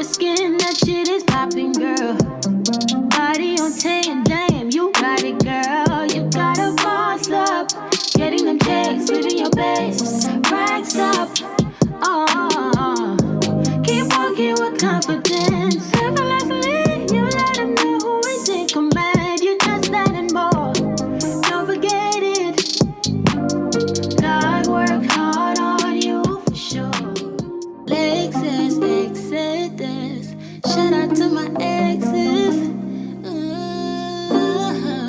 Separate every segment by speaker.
Speaker 1: your skin, that shit is popping, girl. Body on 10, damn, you got it, girl. You gotta boss up. Getting them checks, living your best. Racks up. Oh, keep walking with confidence. Effortlessly, you let them know who is in command. You just that and more. Don't forget it. God worked hard on you for sure. Lexus Exodus. Shout out to my exes.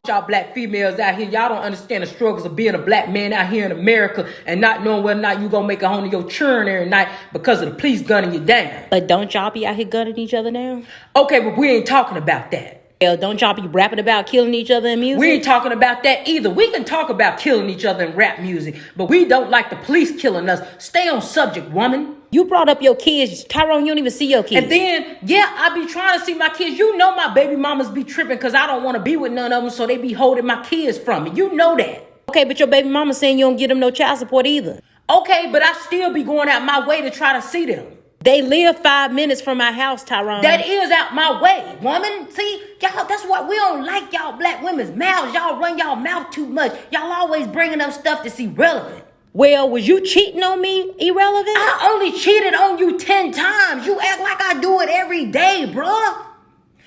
Speaker 2: Y'all black females out here, y'all don't understand the struggles of being a black man out here in America and not knowing whether or not you gonna make it home to your churn every night because of the police gunning you down.
Speaker 3: But don't y'all be out here gunning each other down?
Speaker 2: Okay, but we ain't talking about that.
Speaker 3: Hell, don't y'all be rapping about killing each other in music?
Speaker 2: We ain't talking about that either. We can talk about killing each other in rap music, but we don't like the police killing us. Stay on subject, woman.
Speaker 3: You brought up your kids. Tyrone, you don't even see your kids.
Speaker 2: And then, yeah, I be trying to see my kids. You know my baby mamas be tripping because I don't want to be with none of them, so they be holding my kids from me. You know that.
Speaker 3: Okay, but your baby mama saying you don't give them no child support either.
Speaker 2: Okay, but I still be going out my way to try to see them.
Speaker 3: They live 5 minutes from my house, Tyrone.
Speaker 2: That is out my way, woman. See, y'all, that's why we don't like y'all black women's mouths. Y'all run y'all mouth too much. Y'all always bringing up stuff that's irrelevant.
Speaker 3: Well, was you cheating on me irrelevant?
Speaker 2: I only cheated on you 10 times. You act like I do it every day, bruh.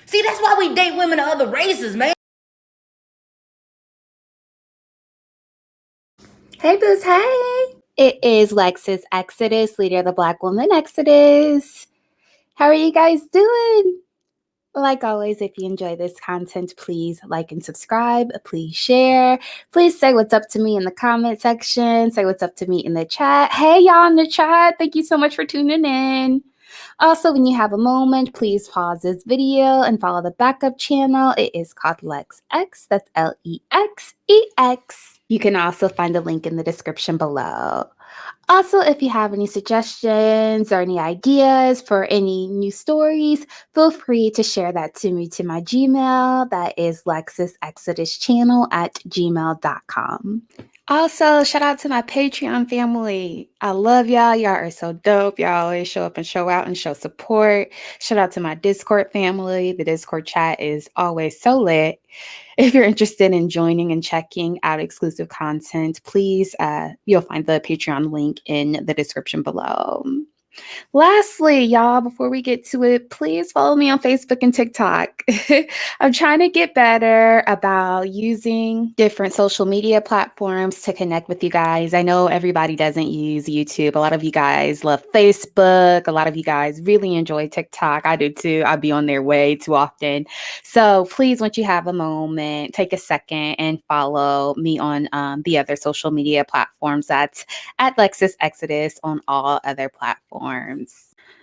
Speaker 2: See, that's why we date women of other races, man.
Speaker 4: Hey, Booze, hey. It is Lexus Exodus, leader of the Black Woman Exodus. How are you guys doing? Like always, if you enjoy this content, please like and subscribe. Please share. Please say what's up to me in the comment section. Say what's up to me in the chat. Hey, y'all in the chat. Thank you so much for tuning in. Also, when you have a moment, please pause this video and follow the backup channel. It is called LexX. That's LEXEX. You can also find the link in the description below. Also, if you have any suggestions or any ideas for any new stories, feel free to share that to me to my Gmail. That is LexusExodusChannel@gmail.com. Also, shout out to my Patreon family. I love y'all. Y'all are so dope. Y'all always show up and show out and show support. Shout out to my Discord family. The Discord chat is always so lit. If you're interested in joining and checking out exclusive content, please, you'll find the Patreon link in the description below. Lastly, y'all, before we get to it, please follow me on Facebook and TikTok. I'm trying to get better about using different social media platforms to connect with you guys. I know everybody doesn't use YouTube. A lot of you guys love Facebook. A lot of you guys really enjoy TikTok. I do too. I be on there way too often. So please, once you have a moment, take a second and follow me on the other social media platforms. That's at Lexus Exodus on all other platforms.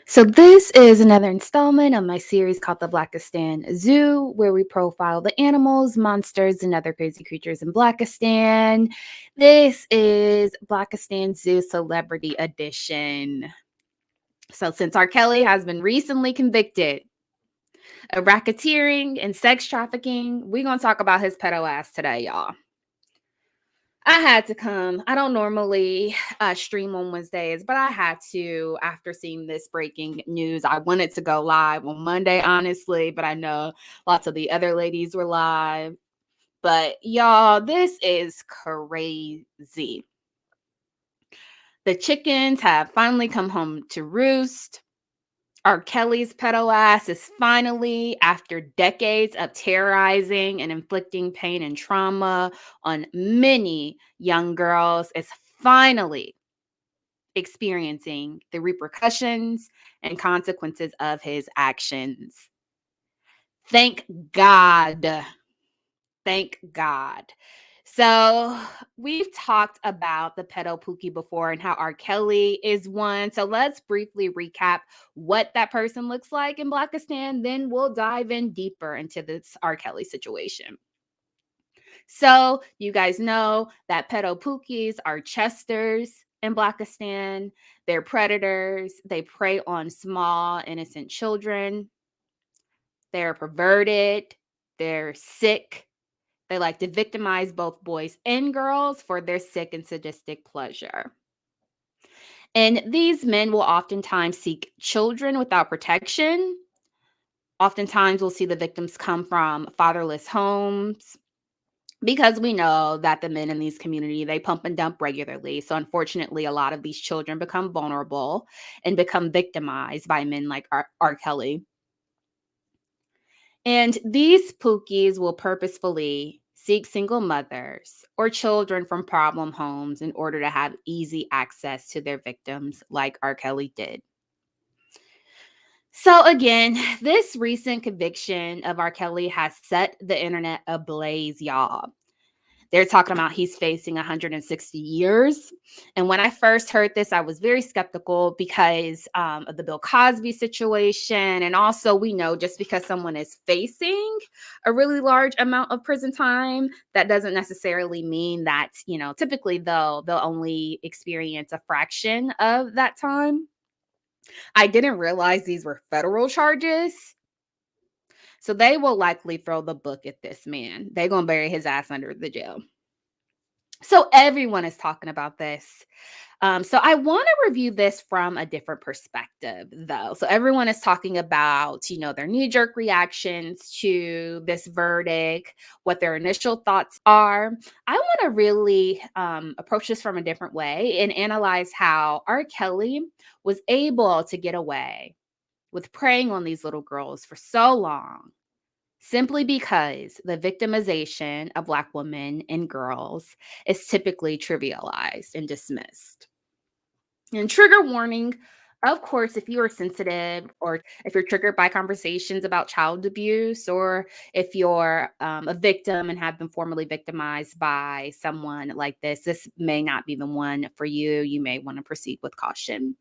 Speaker 4: So this is another installment of my series called the Blackistan Zoo, where we profile the animals, monsters, and other crazy creatures in Blackistan. This is Blackistan Zoo Celebrity Edition. So since R. Kelly has been recently convicted of racketeering and sex trafficking, we're going to talk about his pedo ass today, y'all. I had to come. I don't normally stream on Wednesdays, but I had to after seeing this breaking news. I wanted to go live on Monday, honestly, but I know lots of the other ladies were live. But y'all, this is crazy. The chickens have finally come home to roost. R. Kelly's pedo ass is finally, after decades of terrorizing and inflicting pain and trauma on many young girls, is finally experiencing the repercussions and consequences of his actions. Thank God. Thank God. So we've talked about the pedo pookie before and how R. Kelly is one. So let's briefly recap what that person looks like in Blackistan. Then we'll dive in deeper into this R. Kelly situation. So you guys know that pedo pookies are chesters in Blackistan. They're predators. They prey on small, innocent children. They're perverted. They're sick. They like to victimize both boys and girls for their sick and sadistic pleasure. And these men will oftentimes seek children without protection. Oftentimes, we'll see the victims come from fatherless homes because we know that the men in these communities, they pump and dump regularly. So unfortunately, a lot of these children become vulnerable and become victimized by men like R. Kelly. And these Pookies will purposefully seek single mothers or children from problem homes in order to have easy access to their victims, like R. Kelly did. So, again, this recent conviction of R. Kelly has set the internet ablaze, y'all. They're talking about he's facing 160 years. And when I first heard this, I was very skeptical because of the Bill Cosby situation. And also, we know just because someone is facing a really large amount of prison time, that doesn't necessarily mean that, typically they'll only experience a fraction of that time. I didn't realize these were federal charges. So they will likely throw the book at this man. They're going to bury his ass under the jail. So everyone is talking about this. So I want to review this from a different perspective, though. So everyone is talking about, their knee-jerk reactions to this verdict, what their initial thoughts are. I want to really approach this from a different way and analyze how R. Kelly was able to get away with preying on these little girls for so long, simply because the victimization of Black women and girls is typically trivialized and dismissed. And trigger warning, of course, if you are sensitive or if you're triggered by conversations about child abuse, or if you're a victim and have been formerly victimized by someone like this may not be the one for you. You may want to proceed with caution.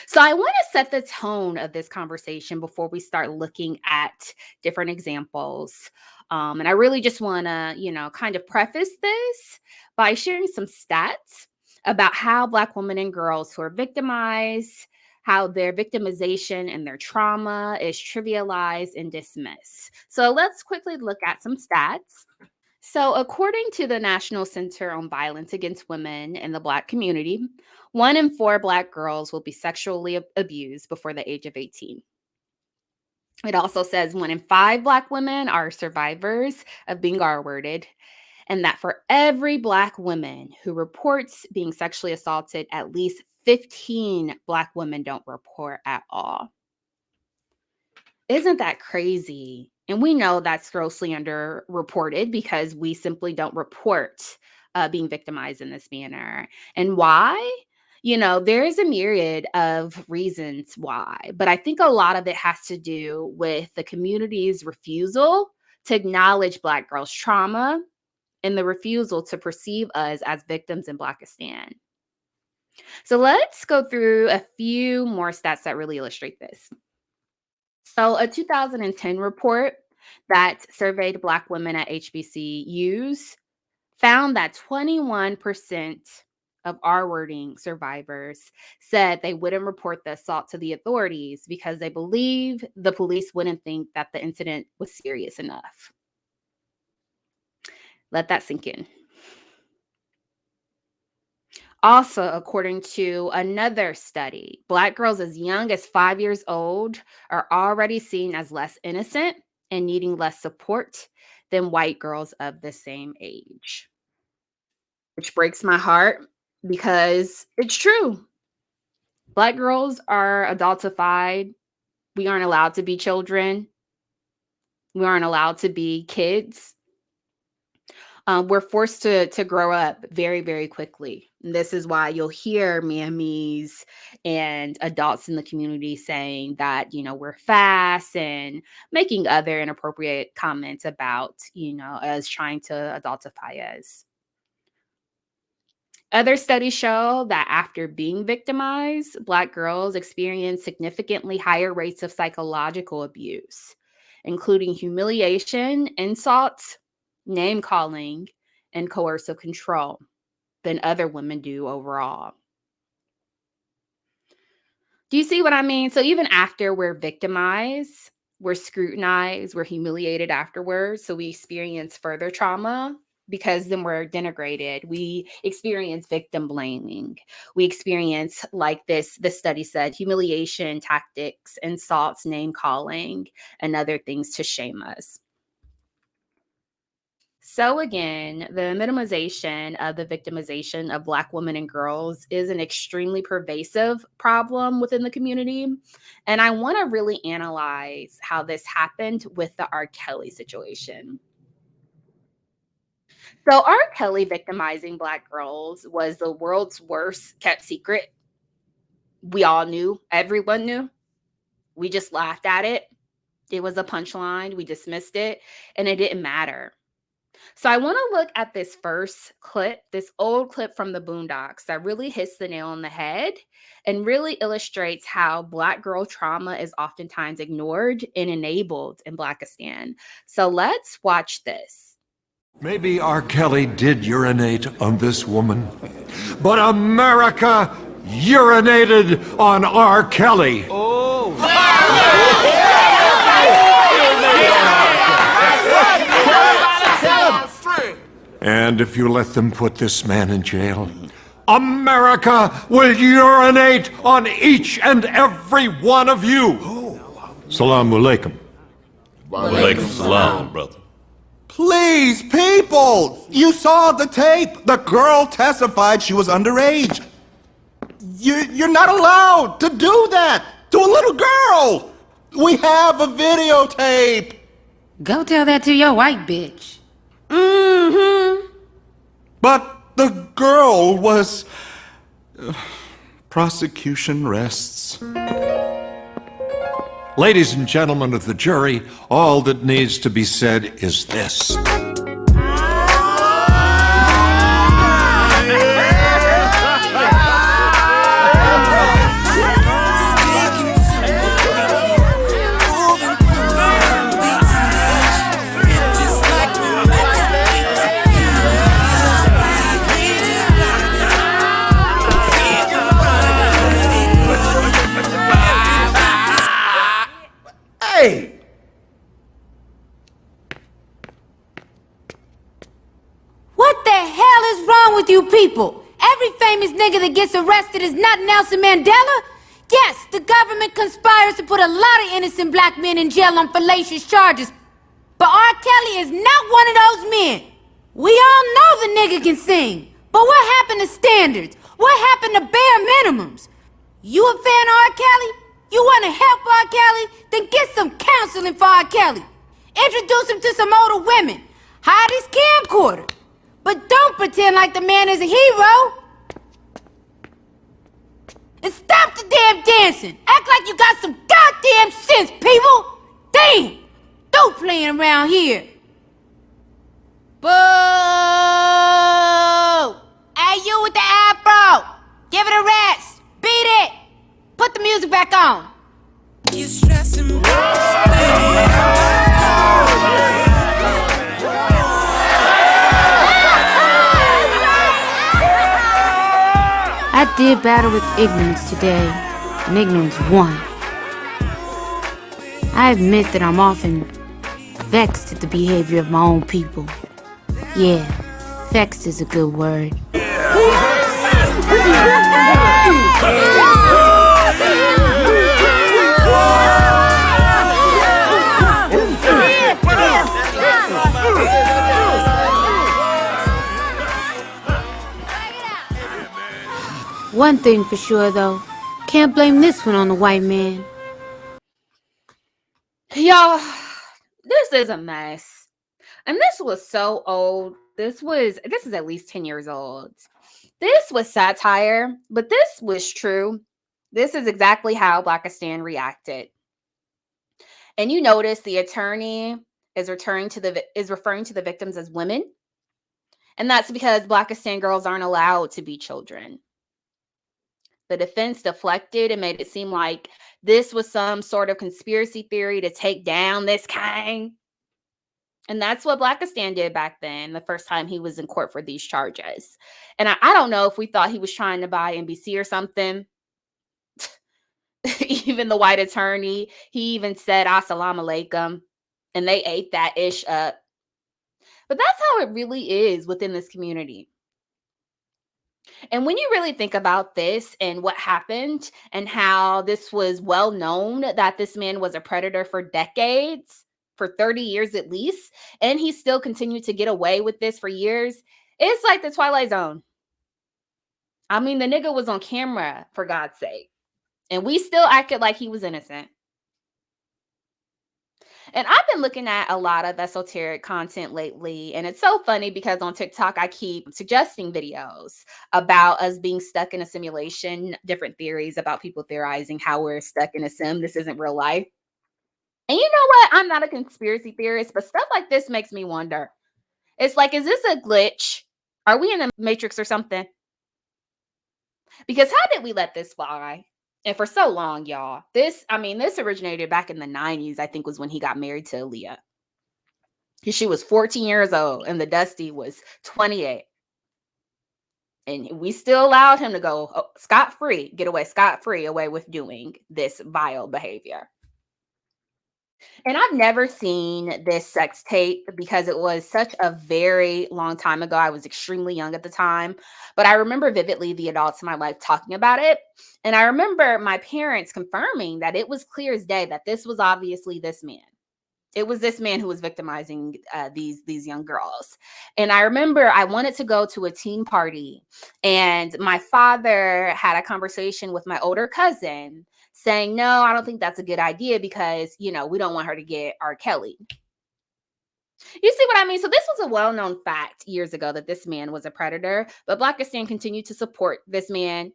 Speaker 4: So I want to set the tone of this conversation before we start looking at different examples. And I really just want to, kind of preface this by sharing some stats about how Black women and girls who are victimized, how their victimization and their trauma is trivialized and dismissed. So let's quickly look at some stats. So, according to the National Center on Violence Against Women in the Black community, 1 in 4 Black girls will be sexually abused before the age of 18. It also says 1 in 5 Black women are survivors of being R-worded, and that for every Black woman who reports being sexually assaulted, at least 15 Black women don't report at all. Isn't that crazy? And we know that's grossly underreported because we simply don't report being victimized in this manner. And why? There is a myriad of reasons why, but I think a lot of it has to do with the community's refusal to acknowledge Black girls' trauma and the refusal to perceive us as victims in Blackistan. So let's go through a few more stats that really illustrate this. So a 2010 report that surveyed Black women at HBCUs found that 21% of R-wording survivors said they wouldn't report the assault to the authorities because they believe the police wouldn't think that the incident was serious enough. Let that sink in. Also, according to another study, Black girls as young as 5 years old are already seen as less innocent and needing less support than white girls of the same age. Which breaks my heart because it's true. Black girls are adultified. We aren't allowed to be children. We aren't allowed to be kids. We're forced to grow up very, very quickly. And this is why you'll hear mammies and adults in the community saying that, we're fast and making other inappropriate comments about, us trying to adultify us. Other studies show that after being victimized, Black girls experience significantly higher rates of psychological abuse, including humiliation, insults, name calling, and coercive control than other women do overall. Do you see what I mean? So even after we're victimized, we're scrutinized, we're humiliated afterwards, so we experience further trauma. because then we're denigrated. We experience victim blaming. We experience, like this study said, humiliation tactics, insults, name calling, and other things to shame us. So again, the minimization of the victimization of Black women and girls is an extremely pervasive problem within the community. And I want to really analyze how this happened with the R. Kelly situation. So R. Kelly victimizing Black girls was the world's worst kept secret. We all knew, everyone knew. We just laughed at it. It was a punchline. We dismissed it, and it didn't matter. So I want to look at this first clip, this old clip from the Boondocks that really hits the nail on the head and really illustrates how Black girl trauma is oftentimes ignored and enabled in Blackistan. So let's watch this.
Speaker 5: Maybe R. Kelly did urinate on this woman, but America urinated on R. Kelly. And if you let them put this man in jail, America will urinate on each and every one of you. Salaam alaikum.
Speaker 6: Walaikum salam, brother.
Speaker 7: Please, people! You saw the tape! The girl testified she was underage. You're not allowed to do that to a little girl! We have a videotape!
Speaker 8: Go tell that to your white bitch. Mm-hmm.
Speaker 7: But the girl was... prosecution rests.
Speaker 5: Ladies and gentlemen of the jury, all that needs to be said is this.
Speaker 7: Hey!
Speaker 8: What the hell is wrong with you people? Every famous nigga that gets arrested is not Nelson Mandela? Yes, the government conspires to put a lot of innocent Black men in jail on fallacious charges. But R. Kelly is not one of those men. We all know the nigga can sing. But what happened to standards? What happened to bare minimums? You a fan of R. Kelly? You want to help R. Kelly? Then get some counseling for R. Kelly. Introduce him to some older women. Hide his camcorder. But don't pretend like the man is a hero. And stop the damn dancing. Act like you got some goddamn sense, people. Damn. Don't playing around here. Boo! Hey, you with the afro. Give it a rest. Beat it. Put the music back on.
Speaker 9: You stressing me.
Speaker 8: I did battle with ignorance today, and ignorance won. I admit that I'm often vexed at the behavior of my own people. Yeah, vexed is a good word. One thing for sure, though, can't blame this one on the white man.
Speaker 4: Y'all, this is a mess. And this was so old. This is at least 10 years old. This was satire, but this was true. This is exactly how Blackistan reacted. And you notice the attorney is referring to the victims as women. And that's because Blackistan girls aren't allowed to be children. The defense deflected and made it seem like this was some sort of conspiracy theory to take down this king. And that's what Blackistan did back then, the first time he was in court for these charges. And I don't know if we thought he was trying to buy NBC or something. Even the white attorney, he even said, Assalamu alaikum. And they ate that ish up. But that's how it really is within this community. And when you really think about this and what happened and how this was well known that this man was a predator for decades, for 30 years at least, and he still continued to get away with this for years, it's like the Twilight Zone. I mean, the nigga was on camera, for God's sake, and we still acted like he was innocent. And I've been looking at a lot of esoteric content lately. And it's so funny because on TikTok, I keep suggesting videos about us being stuck in a simulation, different theories about people theorizing how we're stuck in a sim. This isn't real life. And you know what? I'm not a conspiracy theorist, but stuff like this makes me wonder. It's like, is this a glitch? Are we in a matrix or something? Because how did we let this fly? And for so long, y'all, this originated back in the 90s, I think was when he got married to Aaliyah. She was 14 years old and the Dusty was 28. And we still allowed him to go scot-free, get away scot-free away with doing this vile behavior. And I've never seen this sex tape because it was such a very long time ago. I was extremely young at the time, but I remember vividly the adults in my life talking about it. And I remember my parents confirming that it was clear as day that this was obviously this man. It was this man who was victimizing these young girls. And I remember I wanted to go to a teen party, and my father had a conversation with my older cousin saying, no, I don't think that's a good idea because, we don't want her to get R. Kelly. You see what I mean? So this was a well-known fact years ago that this man was a predator, but Blackistan continued to support this man.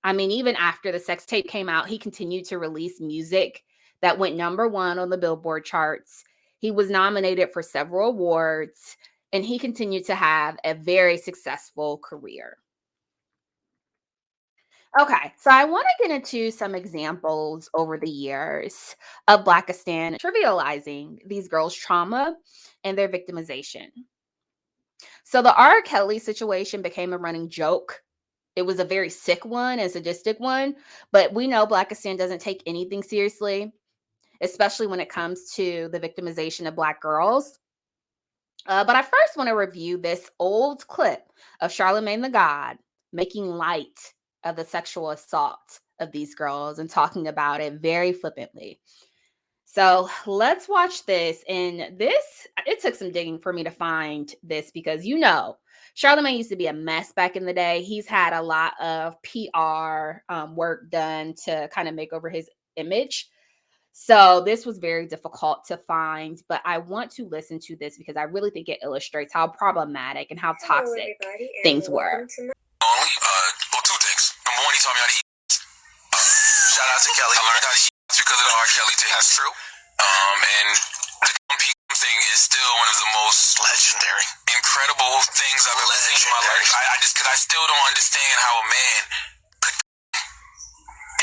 Speaker 4: I mean, even after the sex tape came out, he continued to release music that went #1 on the Billboard charts. He was nominated for several awards, and he continued to have a very successful career. Okay, so I want to get into some examples over the years of Blackistan trivializing these girls' trauma and their victimization. So the R. Kelly situation became a running joke. It was a very sick one and sadistic one, but we know Blackistan doesn't take anything seriously, especially when it comes to the victimization of Black girls. But I first want to review this old clip of Charlemagne the God making light of the sexual assault of these girls and talking about it very flippantly. So let's watch this. And it took some digging for me to find this because, Charlemagne used to be a mess back in the day. He's had a lot of PR work done to kind of make over his image. So this was very difficult to find, but I want to listen to this because I really think it illustrates how problematic and how toxic things were.
Speaker 10: Two things. Number one, he taught me how to eat. Shout out to Kelly. I learned how to eat because of the R. Kelly tape. That's true. And the PPM thing is still one of the most legendary, incredible things I've ever seen in my life. I still don't understand how a man could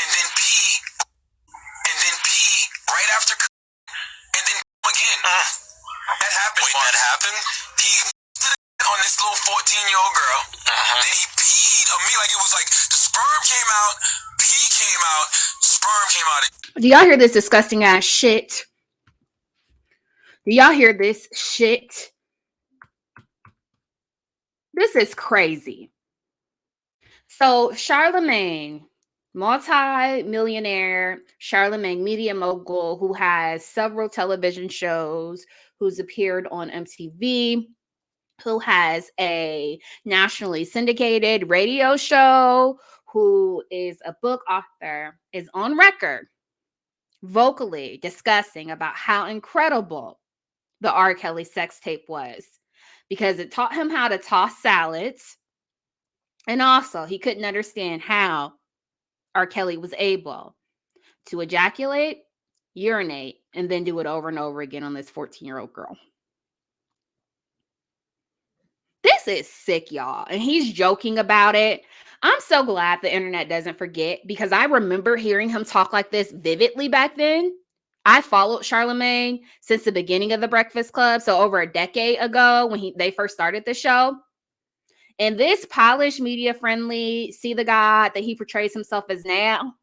Speaker 10: and then pee right after and then again. That happened. Wait, that happened? He on this little 14-year-old girl. Then he peed on me like it was like the sperm came out, pee came out, sperm came out.
Speaker 4: Do y'all hear this disgusting ass shit? Do y'all hear this shit? This is crazy. So Charlemagne, multi-millionaire, Charlemagne media mogul who has several television shows, who's appeared on MTV, who has a nationally syndicated radio show, who is a book author, is on record vocally discussing about how incredible the R. Kelly sex tape was because it taught him how to toss salads. And also, he couldn't understand how R. Kelly was able to ejaculate, urinate, and then do it over and over again on this 14-year-old girl. This is sick, y'all. And he's joking about it. I'm so glad the internet doesn't forget because I remember hearing him talk like this vividly back then. I followed Charlemagne since the beginning of the Breakfast Club. So over a decade ago when they first started the show. And this polished, media-friendly, see the God that he portrays himself as now,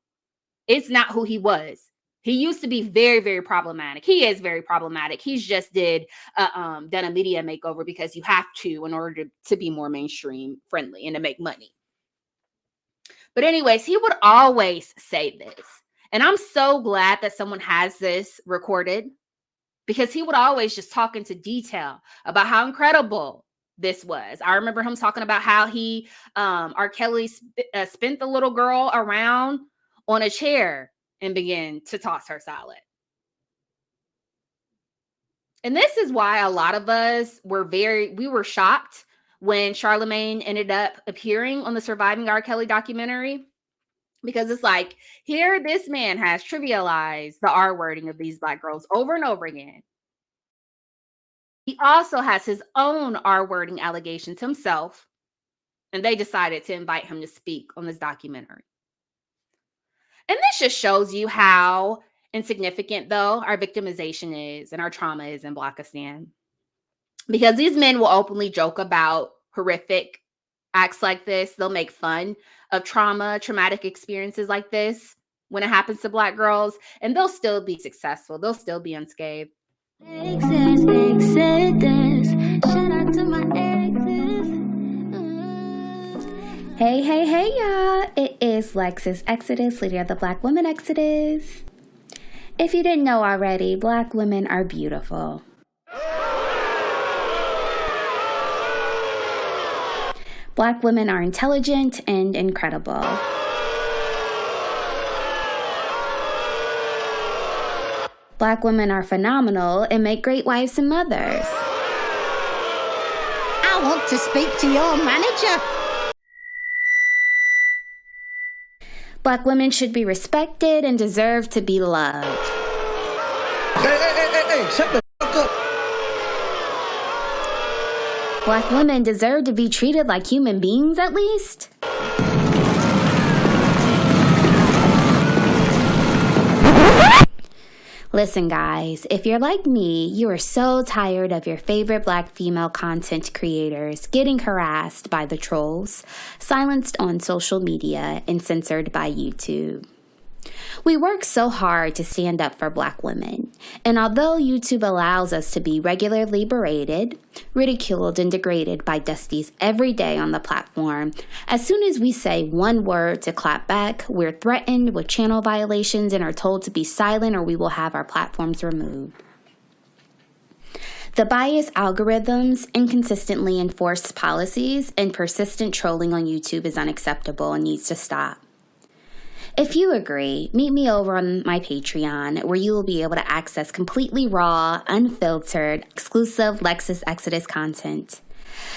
Speaker 4: it's not who he was. He used to be very, very problematic. He is very problematic. He's just done a media makeover because you have to in order to be more mainstream friendly and to make money. But anyways, he would always say this. And I'm so glad that someone has this recorded, because he would always just talk into detail about how incredible this was. I remember him talking about how he, R. Kelly spent the little girl around on a chair and began to toss her salad. And this is why a lot of us we were shocked when Charlemagne ended up appearing on the Surviving R. Kelly documentary. Because it's like, here this man has trivialized the R wording of these Black girls over and over again. He also has his own R wording allegations himself, and they decided to invite him to speak on this documentary. And this just shows you how insignificant, though, our victimization is and our trauma is in Blackistan. Because these men will openly joke about horrific acts like this. They'll make fun of traumatic experiences like this when it happens to Black girls, and they'll still be successful. They'll still be unscathed.
Speaker 1: Exodus. Shout out to my exes.
Speaker 4: Hey, y'all. It is Lexus Exodus, leader of the Black Women Exodus. If you didn't know already, Black women are beautiful. Black women are intelligent and incredible. Black women are phenomenal and make great wives and mothers.
Speaker 11: I want to speak to your manager.
Speaker 4: Black women should be respected and deserve to be loved.
Speaker 11: Hey, shut the fuck up.
Speaker 4: Black women deserve to be treated like human beings at least. Listen, guys, if you're like me, you are so tired of your favorite Black female content creators getting harassed by the trolls, silenced on social media, and censored by YouTube. We work so hard to stand up for Black women, and although YouTube allows us to be regularly berated, ridiculed, and degraded by Dusties every day on the platform, as soon as we say one word to clap back, we're threatened with channel violations and are told to be silent or we will have our platforms removed. The biased algorithms, inconsistently enforced policies, and persistent trolling on YouTube is unacceptable and needs to stop. If you agree, meet me over on my Patreon, where you will be able to access completely raw, unfiltered, exclusive Lexus Exodus content.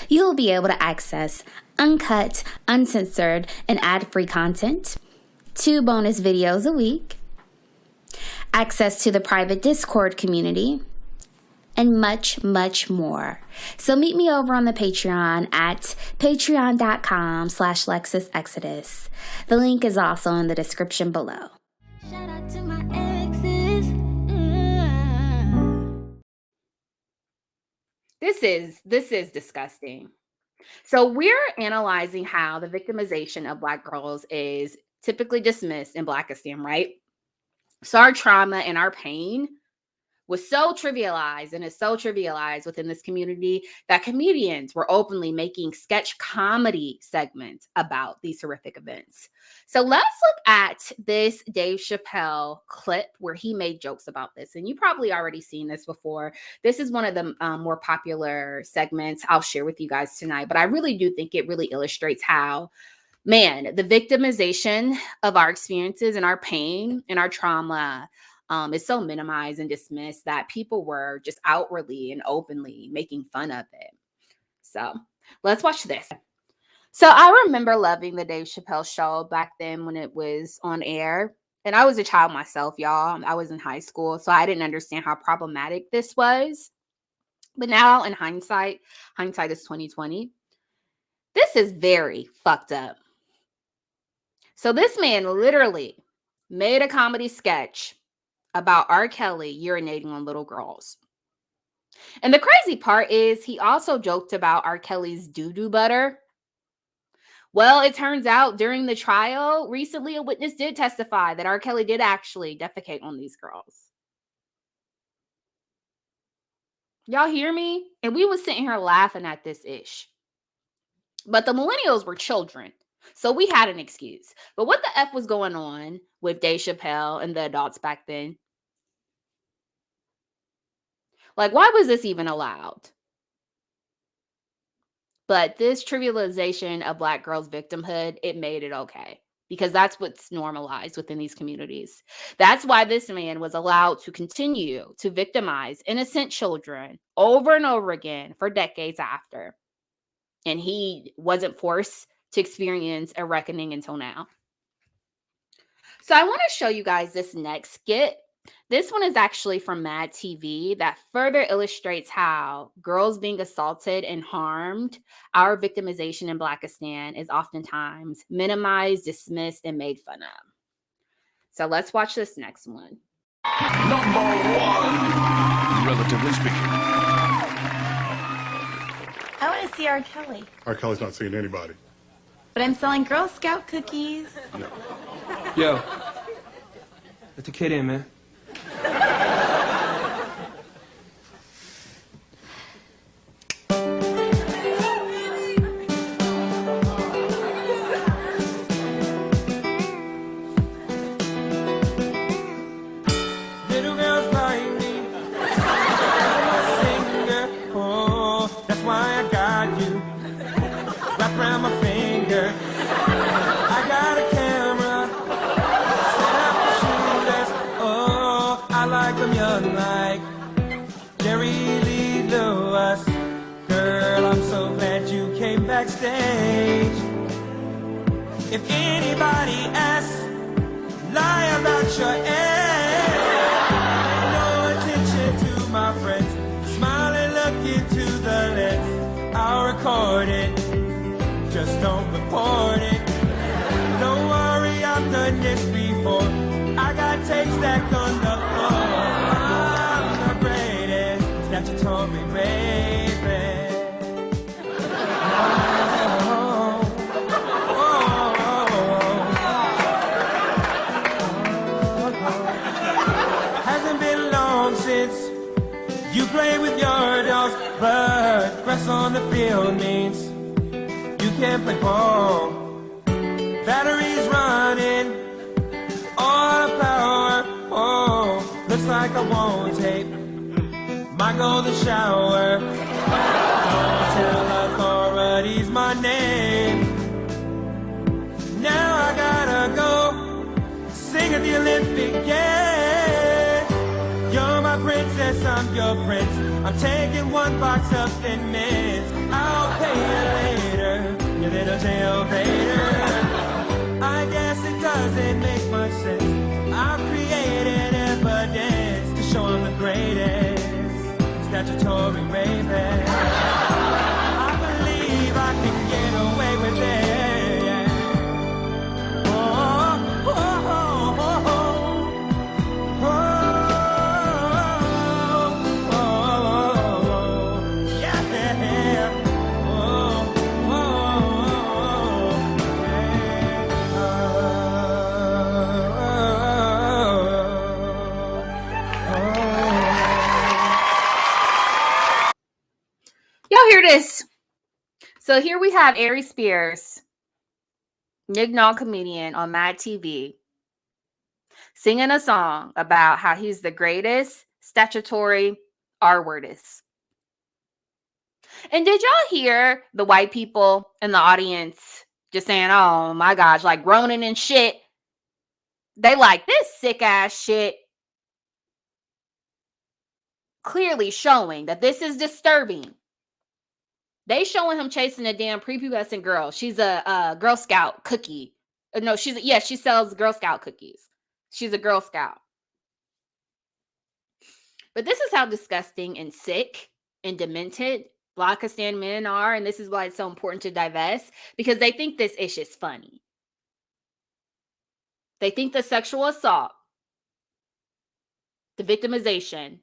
Speaker 4: You will be able to access uncut, uncensored, and ad-free content, 2 bonus videos a week, access to the private Discord community, and much, much more. So meet me over on the Patreon at patreon.com/LexusExodus. The link is also in the description below.
Speaker 1: Shout out to my exes.
Speaker 4: This is disgusting. So we're analyzing how the victimization of Black girls is typically dismissed in Blackistan, right? So our trauma and our pain was so trivialized and is so trivialized within this community that comedians were openly making sketch comedy segments about these horrific events. So let's look at this Dave Chappelle clip where he made jokes about this. And you probably already seen this before. This is one of the more popular segments I'll share with you guys tonight. But I really do think it really illustrates how, man, the victimization of our experiences and our pain and our trauma is so minimized and dismissed that people were just outwardly and openly making fun of it. So let's watch this. So I remember loving the Dave Chappelle show back then when it was on air. And I was a child myself, y'all. I was in high school, so I didn't understand how problematic this was. But now in hindsight is 2020. This is very fucked up. So this man literally made a comedy sketch about R. Kelly urinating on little girls. And the crazy part is he also joked about R. Kelly's doo-doo butter, Well, it turns out during the trial recently, a witness did testify that R. Kelly did actually defecate on these girls. Y'all hear me? And we was sitting here laughing at this ish. But the millennials were children. So we had an excuse. But what the F was going on with Dave Chappelle and the adults back then? Like, why was this even allowed? But this trivialization of Black girls' victimhood, it made it okay. Because that's what's normalized within these communities. That's why this man was allowed to continue to victimize innocent children over and over again for decades after. And he wasn't forced to experience a reckoning until now. So I want to show you guys this next skit. This one is actually from Mad TV that further illustrates how girls being assaulted and harmed, our victimization in Blackistan is oftentimes minimized, dismissed, and made fun of. So let's watch this next one.
Speaker 12: Number one, relatively speaking.
Speaker 13: I want to see R. Kelly.
Speaker 14: R. Kelly's not seeing anybody.
Speaker 13: But I'm selling Girl Scout cookies.
Speaker 14: No.
Speaker 15: Yo, let the kid in, man.
Speaker 16: Little girls like me, I'm a singer. Oh, that's why I got you wrapped around my finger. I got a camera, set up the shooters. Oh, I like them young like Jerry Lee Lewis. Girl, I'm so glad you came backstage. If anybody asks, lie about your age. Pay no attention to my friends. Smile and look into the lens. I'll record it, just don't report it. Don't worry, I've done this before. I got tapes stacked on the floor. I'm the greatest statutory baby. Hasn't been long since you played with your dolls, but grass on the field means you can't play ball. Batteries running, all the power. Oh, looks like I won't take my golden shower. Don't tell authorities my name. Now I gotta go sing at the Olympic Games. You're my princess, I'm your prince. I'm taking one box of Thin Mints. I'll pay you later, you little jailbaiter. I guess it doesn't make much sense. I've created evidence to show I'm the greatest statutory rapist. I believe I can get away with it. Yeah. Oh, oh, oh, oh, oh, oh, oh, oh, yeah. Oh, oh, oh,
Speaker 4: Y'all hear this? So here we have Ari Spears, Nignog comedian on Mad TV, singing a song about how he's the greatest statutory R-wordist. And did y'all hear the white people in the audience just saying, oh my gosh, like groaning and shit? They like this sick ass shit. Clearly showing that this is disturbing. They showing him chasing a damn prepubescent girl. She's a Girl Scout cookie. No, she sells Girl Scout cookies. She's a Girl Scout. But this is how disgusting and sick and demented Blackistan men are, and this is why it's so important to divest, because they think this ish is funny. They think the sexual assault, the victimization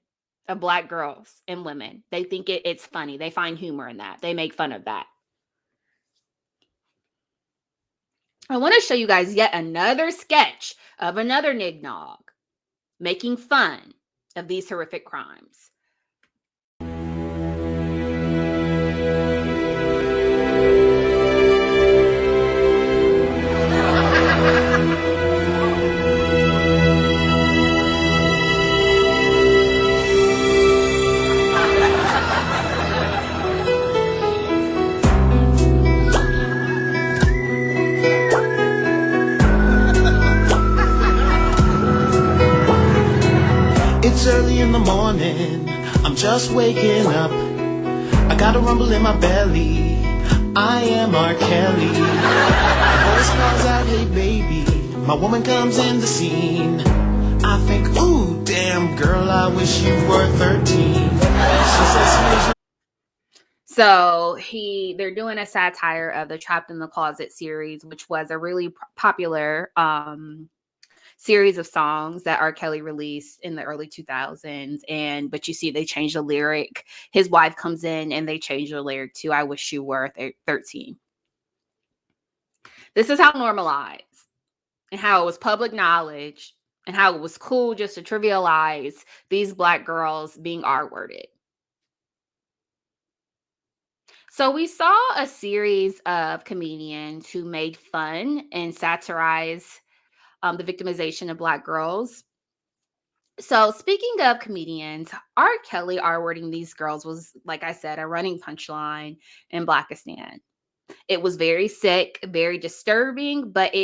Speaker 4: of Black girls and women, they think it's funny. They find humor in that. They make fun of that. I want to show you guys yet another sketch of another nignog making fun of these horrific crimes.
Speaker 14: It's early in the morning, I'm just waking up. I got a rumble in my belly, I am R. Kelly. My voice calls out, hey baby, my woman comes in the scene. I think, ooh, damn girl, I wish you were 13. She says,
Speaker 4: so they're doing a satire of the Trapped in the Closet series, which was a really popular series of songs that R. Kelly released in the early 2000s. But you see, they changed the lyric. His wife comes in and they change the lyric to I wish you were 13. This is how normalized and how it was public knowledge and how it was cool just to trivialize these Black girls being R-worded. So we saw a series of comedians who made fun and satirized the victimization of Black girls. So speaking of comedians, R. Kelly R-wording these girls was, like I said, a running punchline in Blackistan. It was very sick, very disturbing, but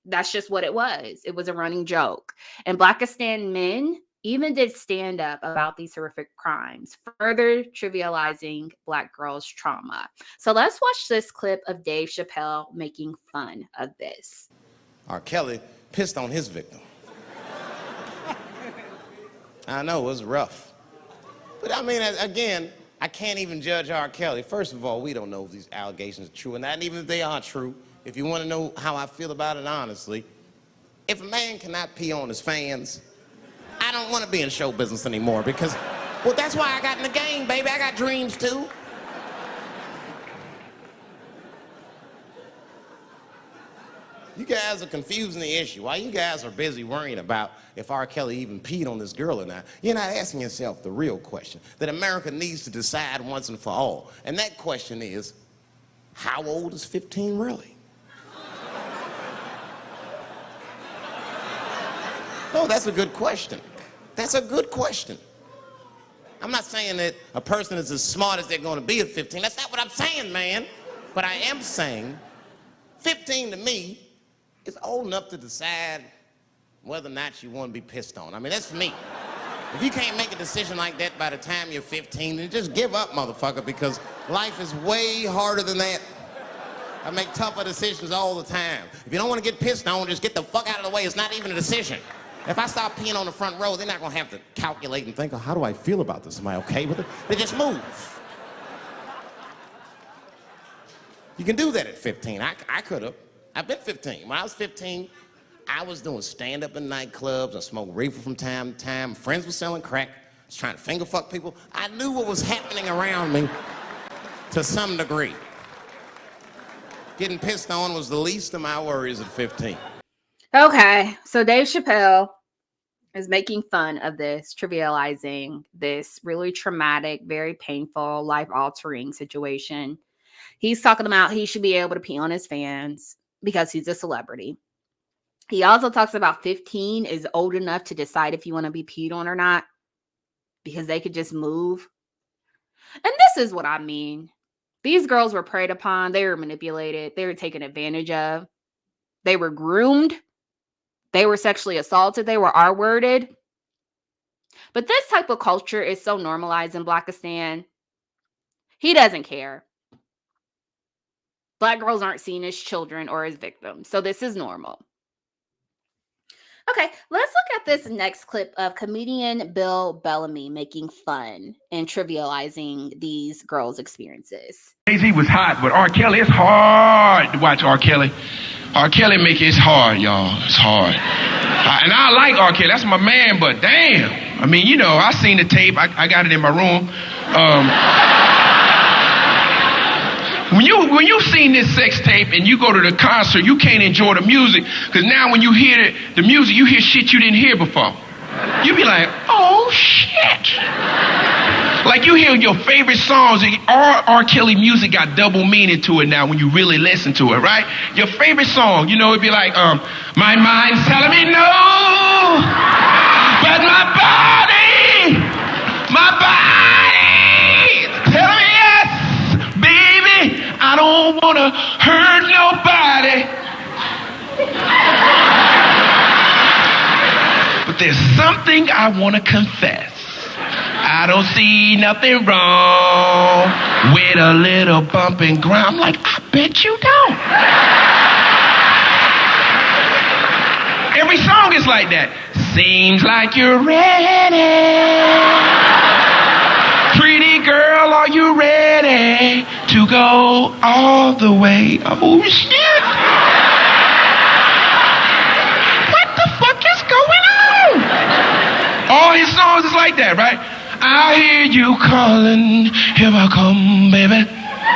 Speaker 4: that's just what it was. It was a running joke. And Blackistan men even did stand up about these horrific crimes, further trivializing Black girls' trauma. So let's watch this clip of Dave Chappelle making fun of this.
Speaker 17: R. Kelly pissed on his victim. I know, it was rough. But I mean, again, I can't even judge R. Kelly. First of all, we don't know if these allegations are true, and even if they are true, if you want to know how I feel about it honestly, if a man cannot pee on his fans, I don't want to be in show business anymore because, well, that's why I got in the game, baby. I got dreams too. You guys are confusing the issue. While you guys are busy worrying about if R. Kelly even peed on this girl or not, you're not asking yourself the real question that America needs to decide once and for all. And that question is, how old is 15 really? No, that's a good question. That's a good question. I'm not saying that a person is as smart as they're going to be at 15. That's not what I'm saying, man. But I am saying 15 to me is old enough to decide whether or not you want to be pissed on. I mean, that's for me. If you can't make a decision like that by the time you're 15, then just give up, motherfucker, because life is way harder than that. I make tougher decisions all the time. If you don't want to get pissed on, just get the fuck out of the way. It's not even a decision. If I start peeing on the front row, they're not going to have to calculate and think, oh, how do I feel about this? Am I okay with it? They just move. You can do that at 15. I could have. I've been 15. When I was 15, I was doing stand-up in nightclubs. I smoked reefer from time to time. Friends were selling crack. I was trying to finger fuck people. I knew what was happening around me to some degree. Getting pissed on was the least of my worries at 15.
Speaker 4: Okay, so Dave Chappelle is making fun of this, trivializing this really traumatic, very painful, life-altering situation. He's talking about he should be able to pee on his fans because he's a celebrity. He also talks about 15 is old enough to decide if you want to be peed on or not because they could just move. And this is what I mean. These girls were preyed upon. They were manipulated. They were taken advantage of. They were groomed. They were sexually assaulted. They were R-worded. But this type of culture is so normalized in Blackistan. He doesn't care. Black girls aren't seen as children or as victims. So this is normal. Okay, let's look at this next clip of comedian Bill Bellamy making fun and trivializing these girls' experiences.
Speaker 12: Jay-Z was hot, but R. Kelly, it's hard to watch R. Kelly. R. Kelly make it's hard, y'all. It's hard. And I like R. Kelly. That's my man, but damn. I mean, you know, I seen the tape. I got it in my room. When you seen this sex tape and you go to the concert, you can't enjoy the music, because now when you hear the music, you hear shit you didn't hear before. You be like, oh shit. Like you hear your favorite songs, R. Kelly music got double meaning to it now when you really listen to it, right? Your favorite song, you know, it'd be like, my mind's telling me no, but my body is telling me yes, baby, I don't wanna hurt nobody. But there's something I wanna confess. I don't see nothing wrong with a little bump and grind. I'm like, I bet you don't. Every song is like that. Seems like you're ready. Pretty girl, are you ready to go all the way? Oh, shit. What the fuck is going on? All his songs is like that, right? I hear you calling, here I come, baby,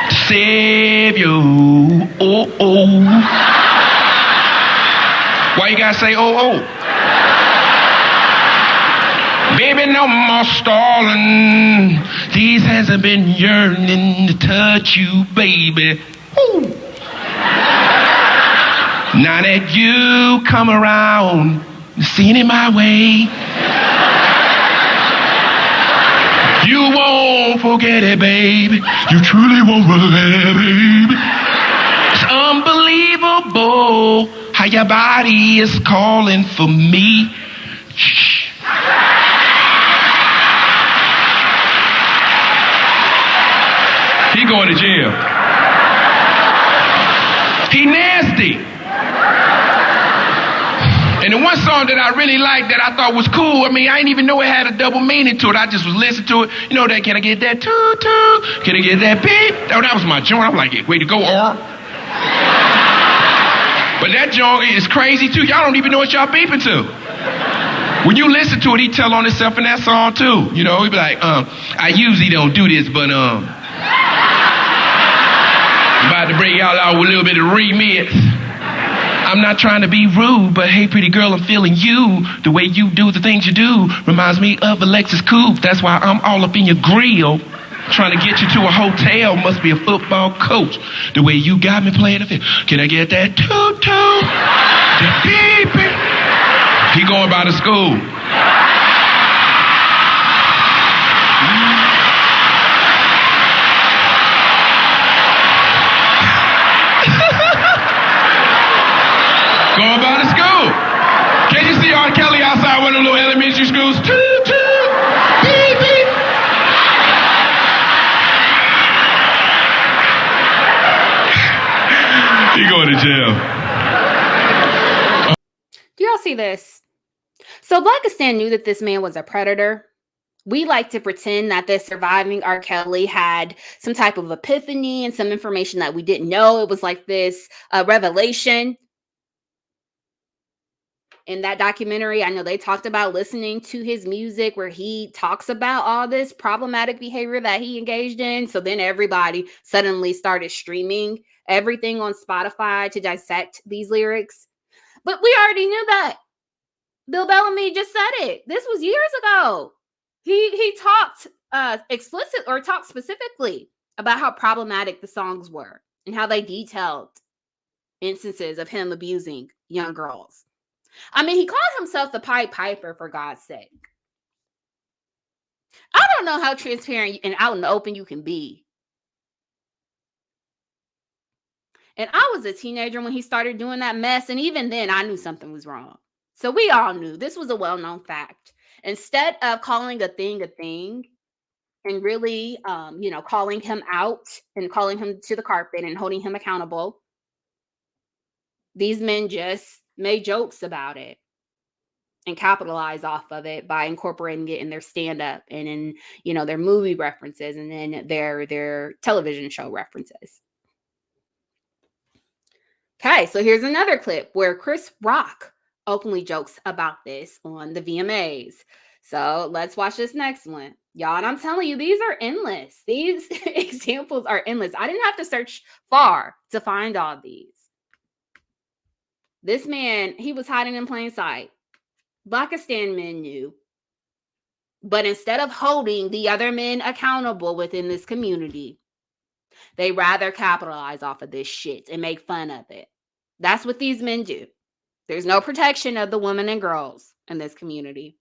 Speaker 12: to save you. Oh, oh. Why you gotta say, oh, oh? Baby, no more stalling. These hands have been yearning to touch you, baby. Ooh. Now that you come around, seeing it my way, you won't forget it, baby. You truly won't forget it, baby. It's unbelievable how your body is calling for me. Shh. He going to jail. He nasty. And the one song that I really liked that I thought was cool, I mean, I didn't even know it had a double meaning to it. I just was listening to it. You know that, can I get that toot-toot? Can I get that beep? Oh, that was my joint. I'm like, way to go, R. But that joint is crazy, too. Y'all don't even know what y'all beeping to. When you listen to it, he tell on himself in that song, too. You know, he be like, I usually don't do this, but, I'm about to bring y'all out with a little bit of remix. I'm not trying to be rude, but hey, pretty girl, I'm feeling you. The way you do the things you do reminds me of a Lexus coupe. That's why I'm all up in your grill, trying to get you to a hotel. Must be a football coach. The way you got me playing the field. Can I get that toot-toot? That beep-beep? He going by to school. Going by to school. Can you see R. Kelly outside one of the little elementary schools? Toot, toot, beep, beep. He going to jail.
Speaker 4: Do y'all see this? So Blackistan knew that this man was a predator. We like to pretend that this surviving R. Kelly had some type of epiphany and some information that we didn't know. It was like this revelation. In that documentary, I know they talked about listening to his music where he talks about all this problematic behavior that he engaged in. So then everybody suddenly started streaming everything on Spotify to dissect these lyrics. But we already knew that. Bill Bellamy just said it. This was years ago. He talked talked specifically about how problematic the songs were and how they detailed instances of him abusing young girls. I mean, he called himself the Pied Piper, for God's sake. I don't know how transparent and out in the open you can be. And I was a teenager when he started doing that mess, and even then, I knew something was wrong. So we all knew this was a well-known fact. Instead of calling a thing and really, calling him out and calling him to the carpet and holding him accountable, these men just made jokes about it and capitalize off of it by incorporating it in their stand-up and in, their movie references and then their television show references. Okay, so here's another clip where Chris Rock openly jokes about this on the VMAs. So let's watch this next one. Y'all, and I'm telling you, these are endless. These examples are endless. I didn't have to search far to find all these. This man, he was hiding in plain sight. Blackistan men knew. But instead of holding the other men accountable within this community, they rather capitalize off of this shit and make fun of it. That's what these men do. There's no protection of the women and girls in this community.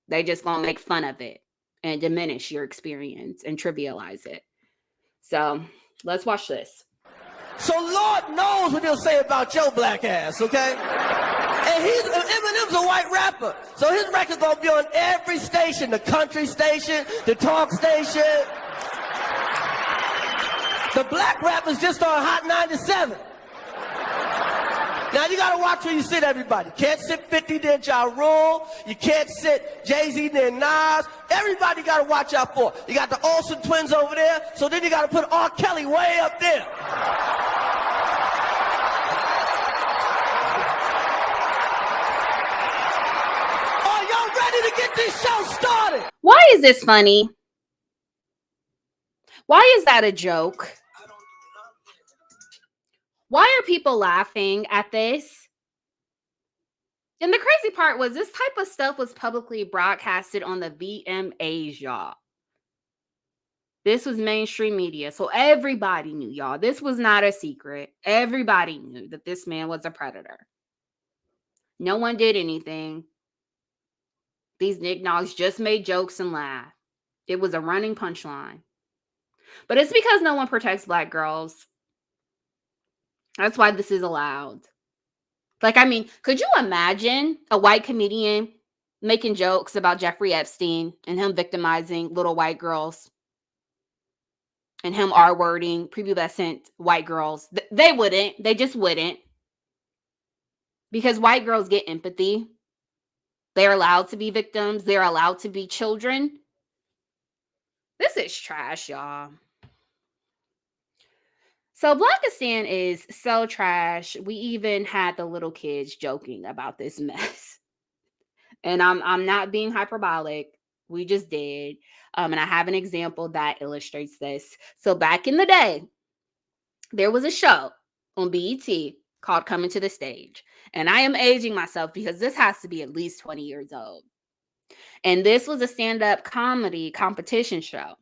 Speaker 4: They just gonna make fun of it and diminish your experience and trivialize it. So let's watch this.
Speaker 18: So Lord knows what he'll say about your black ass, okay? And Eminem's a white rapper, so his record's gonna be on every station, the country station, the talk station. The black rapper's just on Hot 97. Now you gotta watch where you sit, everybody. Can't sit 50 near Ja Rule. You can't sit Jay-Z near Nas. Everybody gotta watch out for. You got the Olsen twins over there, so then you gotta put R. Kelly way up there. Are y'all ready to get this show started?
Speaker 4: Why is this funny? Why is that a joke? Why are people laughing at this? And the crazy part was this type of stuff was publicly broadcasted on the VMAs, y'all. This was mainstream media, so everybody knew, y'all. This was not a secret. Everybody knew that this man was a predator. No one did anything. These knickknacks just made jokes and laughed. It was a running punchline. But it's because no one protects black girls. That's why this is allowed. Like, I mean, could you imagine a white comedian making jokes about Jeffrey Epstein and him victimizing little white girls and him R-wording prepubescent white girls? They wouldn't. They just wouldn't. Because white girls get empathy. They're allowed to be victims. They're allowed to be children. This is trash, y'all. So Blackistan is so trash. We even had the little kids joking about this mess. And I'm not being hyperbolic. We just did. And I have an example that illustrates this. So back in the day, there was a show on BET called Coming to the Stage. And I am aging myself because this has to be at least 20 years old. And this was a stand-up comedy competition show.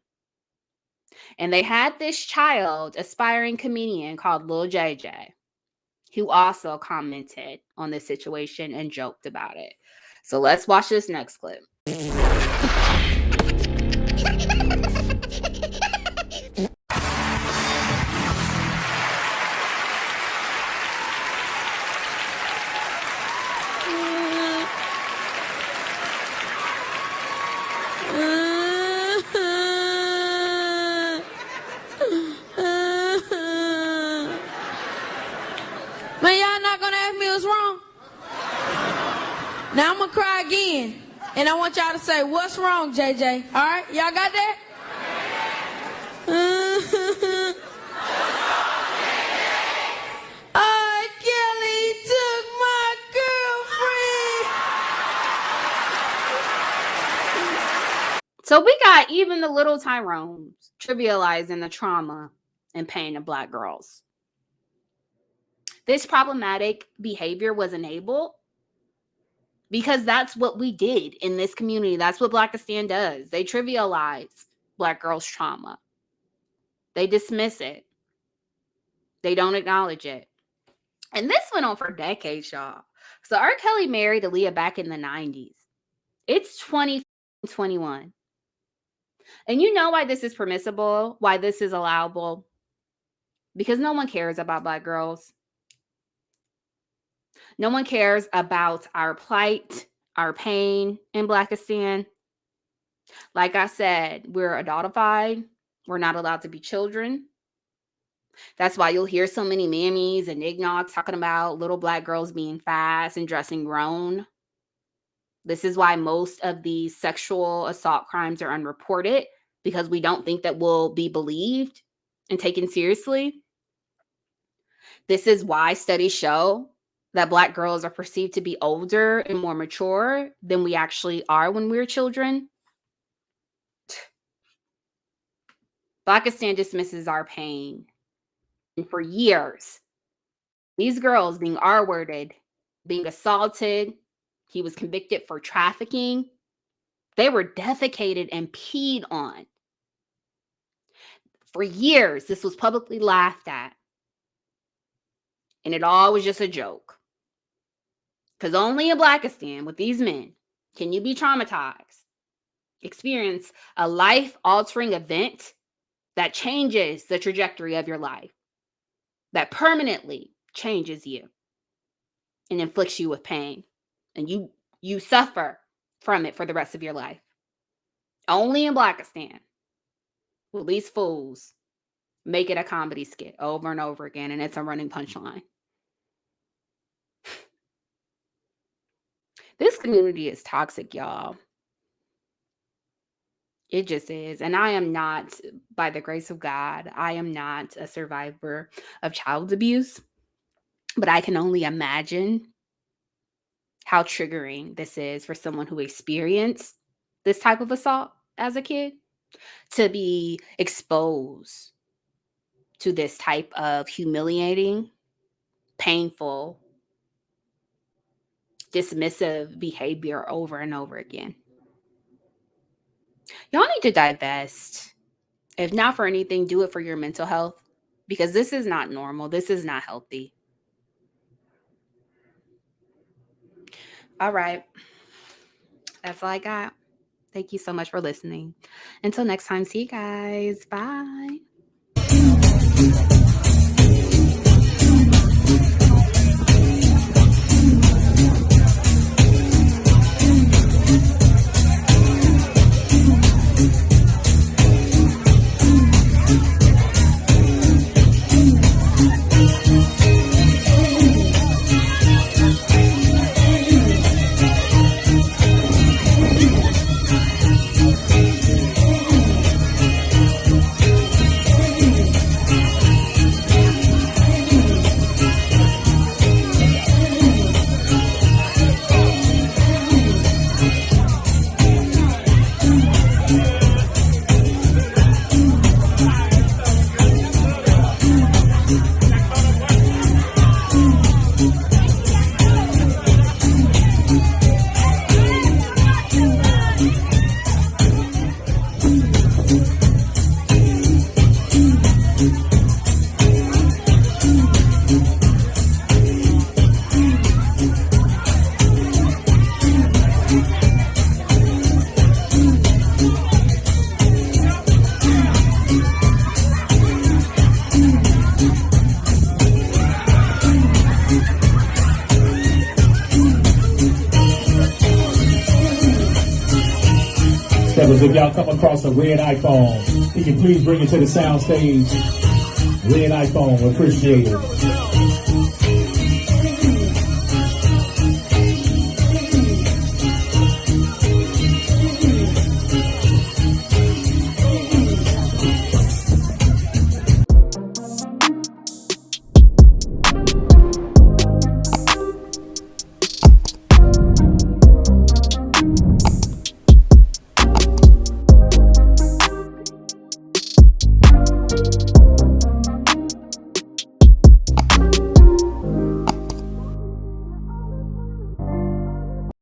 Speaker 4: And they had this child, aspiring comedian called Lil JJ, who also commented on this situation and joked about it. So let's watch this next clip.
Speaker 8: Man, y'all not gonna ask me what's wrong? Now I'm gonna cry again. And I want y'all to say, what's wrong, JJ? All right? Y'all got that? R. Kelly took my girlfriend.
Speaker 4: So we got even the little Tyrones trivializing the trauma and pain of black girls. This problematic behavior was enabled because that's what we did in this community. That's what Blackistan does. They trivialize black girls' trauma. They dismiss it. They don't acknowledge it. And this went on for decades, y'all. So R. Kelly married Aaliyah back in the 90s. It's 2021. And you know why this is permissible, why this is allowable? Because no one cares about black girls. No one cares about our plight, our pain in Blackistan. Like I said, we're adultified. We're not allowed to be children. That's why you'll hear so many mammies and ignogs talking about little black girls being fast and dressing grown. This is why most of these sexual assault crimes are unreported, because we don't think that we'll be believed and taken seriously. This is why studies show that black girls are perceived to be older and more mature than we actually are when we're children. Blackistan dismisses our pain. And for years, these girls being R-worded, being assaulted, he was convicted for trafficking. They were defecated and peed on. For years, this was publicly laughed at. And it all was just a joke. Because only in Blackistan, with these men, can you be traumatized, experience a life-altering event that changes the trajectory of your life, that permanently changes you and inflicts you with pain. And you suffer from it for the rest of your life. Only in Blackistan will these fools make it a comedy skit over and over again, and it's a running punchline. This community is toxic, y'all. It just is. And I am not, by the grace of God, I am not a survivor of child abuse, but I can only imagine how triggering this is for someone who experienced this type of assault as a kid, to be exposed to this type of humiliating, painful, dismissive behavior over and over again. Y'all need to divest. If not for anything, do it for your mental health, because this is not normal. This is not healthy. All right. That's all I got. Thank you so much for listening. Until next time, see you guys. Bye.
Speaker 19: If y'all come across a red iPhone, can you please bring it to the sound stage? Red iPhone, appreciate it.